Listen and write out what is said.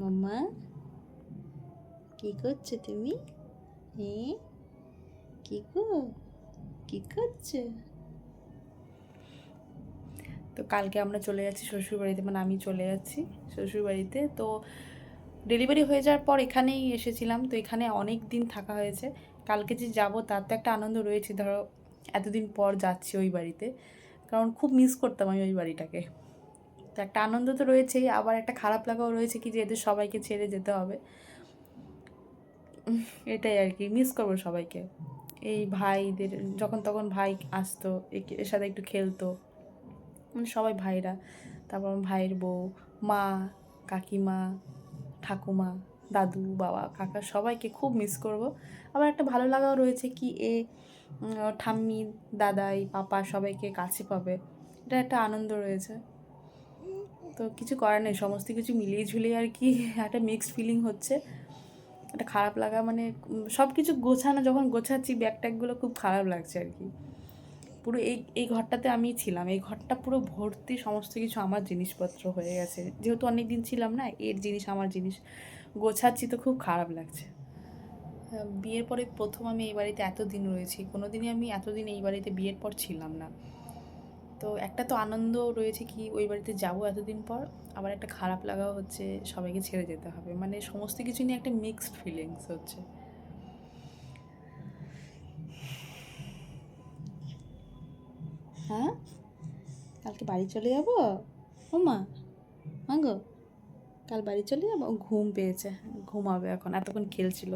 মাম্মা কি করছো তুমি? হ্যাঁ, কি গো, কি করছো? তো কালকে আমরা চলে যাচ্ছি শ্বশুরবাড়িতে, মানে আমি চলে যাচ্ছি শ্বশুরবাড়িতে। তো ডেলিভারি হয়ে যাওয়ার পর এখানেই এসেছিলাম, তো এখানে অনেক দিন থাকা হয়েছে। কালকে যে যাব তার তো একটা আনন্দ রয়েছে, ধরো এতদিন পর যাচ্ছি ওই বাড়িতে, কারণ খুব মিস করতাম আমি ওই বাড়িটাকে। তো একটা আনন্দ তো রয়েছেই, আবার একটা খারাপ লাগাও রয়েছে কি যে এদের সবাইকে ছেড়ে যেতে হবে। এটাই আর কি, মিস করবো সবাইকে। এই ভাইদের যখন তখন ভাই আসতো, এর সাথে একটু খেলতো, মানে সবাই ভাইরা। তারপর আমার ভাইয়ের বউ, মা, কাকিমা, ঠাকুমা, দাদু, বাবা, কাকা সবাইকে খুব মিস করব। আবার একটা ভালো লাগাও রয়েছে কি ঠাম্মি, দাদাই, পাপা সবাইকে কাছে পাবে, এটা একটা আনন্দ রয়েছে। তো কিছু করার নেই, সমস্ত কিছু মিলিয়ে ঝুলিয়ে আর কি একটা মিক্সড ফিলিং হচ্ছে। একটা খারাপ লাগা, মানে সব কিছু গোছানো, যখন গোছাচ্ছি ব্যাগ ট্যাগগুলো খুব খারাপ লাগছে আর কি। পুরো এই এই ঘরটাতে আমি ছিলাম, এই ঘরটা পুরো ভর্তি, সমস্ত কিছু আমার জিনিসপত্র হয়ে গেছে, যেহেতু অনেক দিন ছিলাম না, এর জিনিস আমার জিনিস গোছাচ্ছি, তো খুব খারাপ লাগছে। বিয়ের পরে প্রথম আমি এই বাড়িতে এতদিন রয়েছি, কোনো দিনই আমি এতদিন এই বাড়িতে বিয়ের পর ছিলাম না। তো একটা তো আনন্দ রয়েছে কি ওই বাড়িতে যাব এতদিন পর, আবার একটা খারাপ লাগাও হচ্ছে সবাইকে ছেড়ে যেতে হবে, মানে সমস্ত কিছু নিয়ে একটা মিক্সড ফিলিংস হচ্ছে। হ্যাঁ, কালকে বাড়ি চলে যাব। ও মা, মা গো, কাল বাড়ি চলে যাবো। ঘুম পেয়েছে, ঘুমাবে এখন, এতক্ষণ খেলছিল।